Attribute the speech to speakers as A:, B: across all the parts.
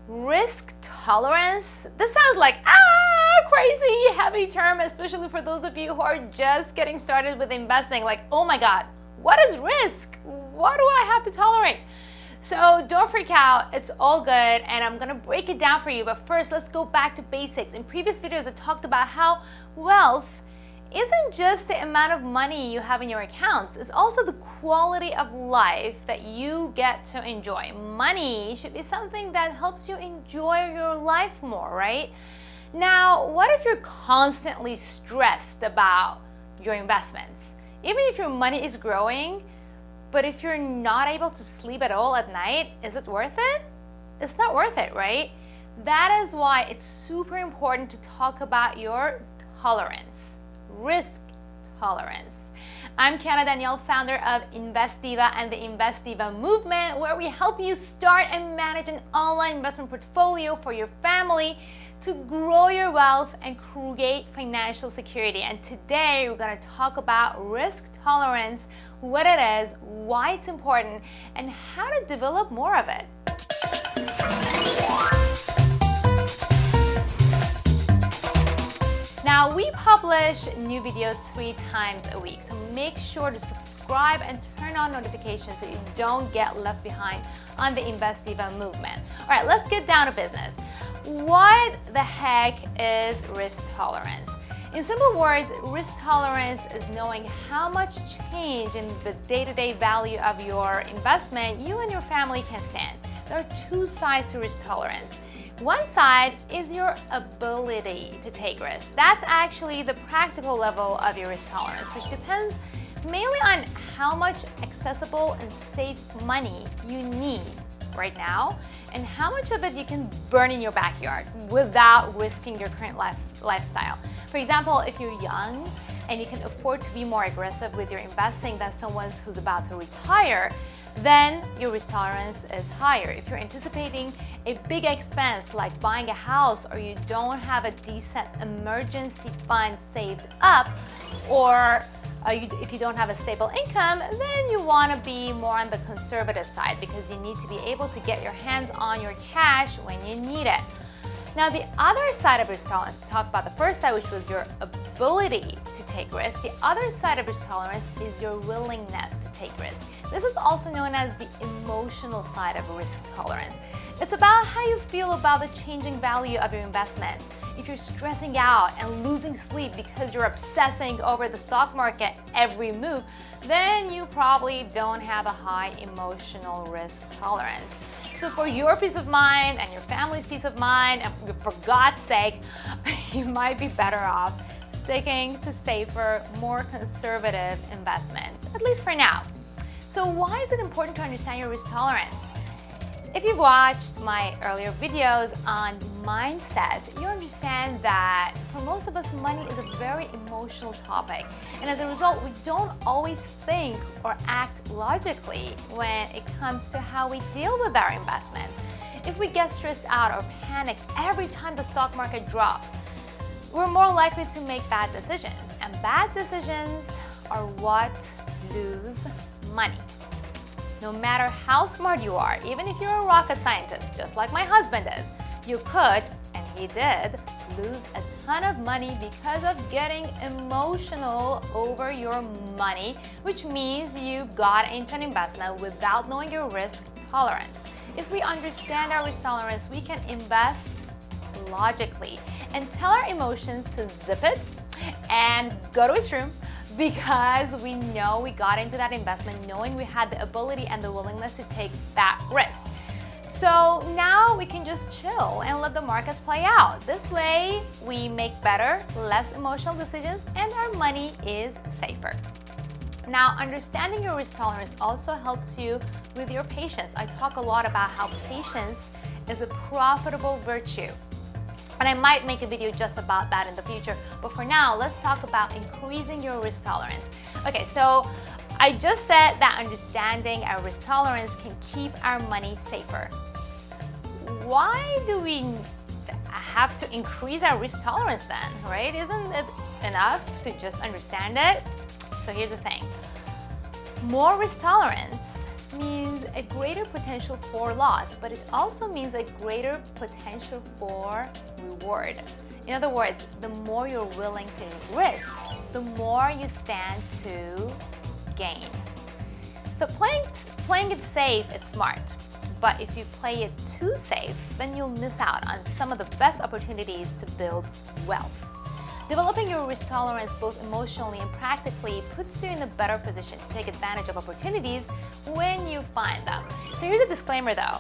A: Risk tolerance? This sounds like crazy heavy term, especially for those of you who are just getting started with investing. Like, oh my God, what is risk? What do I have to tolerate? So don't freak out, it's all good, and I'm gonna break it down for you. But first, let's go back to basics. In previous videos, I talked about how wealth isn't just the amount of money you have in your accounts, it's also the quality of life that you get to enjoy. Money should be something that helps you enjoy your life more, right? Now, what if you're constantly stressed about your investments? Even if your money is growing, but if you're not able to sleep at all at night, is it worth it? It's not worth it, right? That is why it's super important to talk about your tolerance, risk tolerance. I'm Kiana Danial, founder of Invest Diva and the Invest Diva movement, where we help you start and manage an online investment portfolio for your family to grow your wealth and create financial security. And today we're going to talk about risk tolerance, what it is, why it's important, and how to develop more of it. Now, we publish new videos 3 times a week, so make sure to subscribe and turn on notifications so you don't get left behind on the Invest Diva movement. All right, let's get down to business. What the heck is risk tolerance? In simple words, risk tolerance is knowing how much change in the day-to-day value of your investment you and your family can stand. There are 2 sides to risk tolerance. One side is your ability to take risks. That's actually the practical level of your risk tolerance, which depends mainly on how much accessible and safe money you need right now and how much of it you can burn in your backyard without risking your current lifestyle. For example, if you're young and you can afford to be more aggressive with your investing than someone who's about to retire, then your risk tolerance is higher. If you're anticipating a big expense like buying a house, or you don't have a decent emergency fund saved up, or if you don't have a stable income, then you want to be more on the conservative side because you need to be able to get your hands on your cash when you need it. Now, the other side of risk tolerance, to talk about the first side, which was your ability to take risks, the other side of risk tolerance is your willingness to take risks. This is also known as the emotional side of risk tolerance. It's about how you feel about the changing value of your investments. If you're stressing out and losing sleep because you're obsessing over the stock market every move, then you probably don't have a high emotional risk tolerance. So for your peace of mind and your family's peace of mind, and for God's sake, you might be better off sticking to safer, more conservative investments, at least for now. So why is it important to understand your risk tolerance? If you've watched my earlier videos on mindset, you understand that for most of us, money is a very emotional topic. And as a result, we don't always think or act logically when it comes to how we deal with our investments. If we get stressed out or panic every time the stock market drops, we're more likely to make bad decisions. And bad decisions are what lose money. No matter how smart you are, even if you're a rocket scientist, just like my husband is, you could, and he did, lose a ton of money because of getting emotional over your money, which means you got into an investment without knowing your risk tolerance. If we understand our risk tolerance, we can invest logically and tell our emotions to zip it and go to its room, because we know we got into that investment knowing we had the ability and the willingness to take that risk. So now we can just chill and let the markets play out. This way we make better, less emotional decisions, and our money is safer. Now, understanding your risk tolerance also helps you with your patience. I talk a lot about how patience is a profitable virtue. And I might make a video just about that in the future. But for now, let's talk about increasing your risk tolerance. Okay, so I just said that understanding our risk tolerance can keep our money safer. Why do we have to increase our risk tolerance then, right? Isn't it enough to just understand it? So here's the thing. More risk tolerance means a greater potential for loss, but it also means a greater potential for reward. In other words, the more you're willing to risk, the more you stand to gain. So playing it safe is smart, but if you play it too safe, then you'll miss out on some of the best opportunities to build wealth. Developing your risk tolerance both emotionally and practically puts you in a better position to take advantage of opportunities when you find them. So here's a disclaimer though.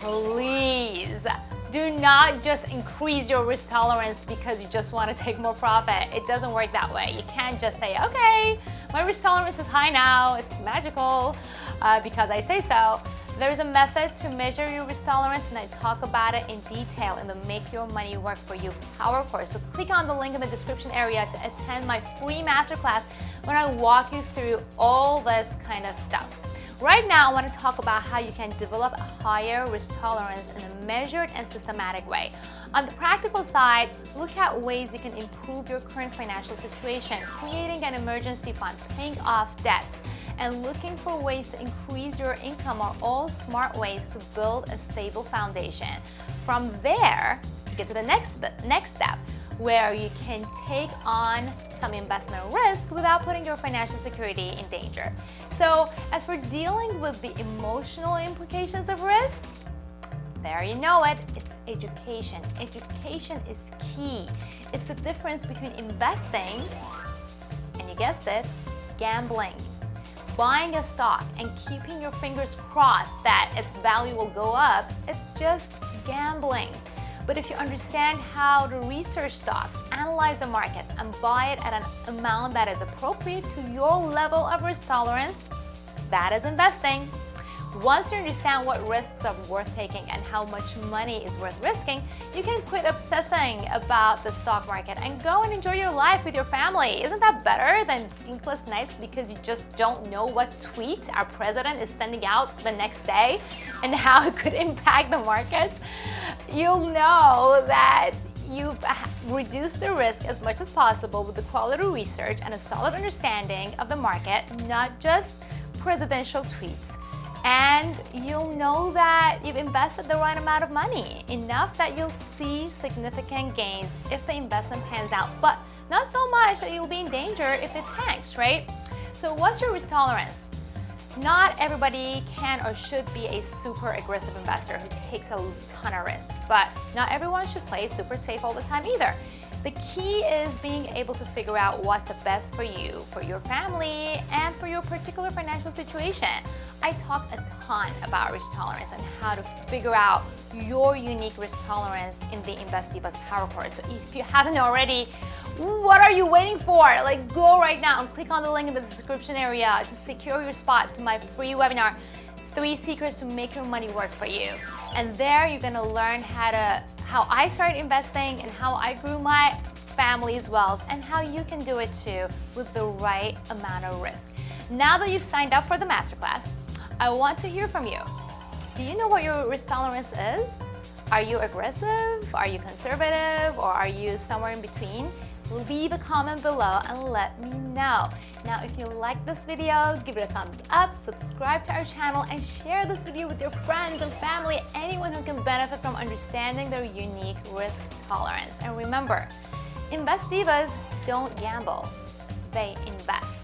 A: Please do not just increase your risk tolerance because you just want to take more profit. It doesn't work that way. You can't just say, okay, my risk tolerance is high now, it's magical because I say so. There's a method to measure your risk tolerance, and I talk about it in detail in the Make Your Money Work For You Power Course. So click on the link in the description area to attend my free masterclass when I walk you through all this kind of stuff. Right now, I want to talk about how you can develop a higher risk tolerance in a measured and systematic way. On the practical side, look at ways you can improve your current financial situation, creating an emergency fund, paying off debts, and looking for ways to increase your income are all smart ways to build a stable foundation. From there, you get to the next step, where you can take on some investment risk without putting your financial security in danger. So as for dealing with the emotional implications of risk, there you know it, it's education. Education is key. It's the difference between investing, and you guessed it, gambling. Buying a stock and keeping your fingers crossed that its value will go up, it's just gambling. But if you understand how to research stocks, analyze the markets, and buy it at an amount that is appropriate to your level of risk tolerance, that is investing. Once you understand what risks are worth taking and how much money is worth risking, you can quit obsessing about the stock market and go and enjoy your life with your family. Isn't that better than sleepless nights because you just don't know what tweet our president is sending out the next day and how it could impact the markets? You'll know that you've reduced the risk as much as possible with the quality research and a solid understanding of the market, not just presidential tweets. And you'll know that you've invested the right amount of money, enough that you'll see significant gains if the investment pans out, but not so much that you'll be in danger if it tanks, right? So what's your risk tolerance? Not everybody can or should be a super aggressive investor who takes a ton of risks, but not everyone should play super safe all the time either. The key is being able to figure out what's the best for you, for your family, and for your particular financial situation. I talk a ton about risk tolerance and how to figure out your unique risk tolerance in the Invest Diva's Power Course. So if you haven't already, what are you waiting for? Like, go right now and click on the link in the description area to secure your spot to my free webinar, 3 Secrets to Make Your Money Work For You. And there you're gonna learn how I started investing and how I grew my family's wealth and how you can do it too with the right amount of risk. Now that you've signed up for the masterclass, I want to hear from you. Do you know what your risk tolerance is? Are you aggressive? Are you conservative? Or are you somewhere in between? Leave a comment below and let me know. Now, if you like this video, give it a thumbs up, subscribe to our channel, and share this video with your friends and family, anyone who can benefit from understanding their unique risk tolerance. And remember, Invest Divas don't gamble, they invest.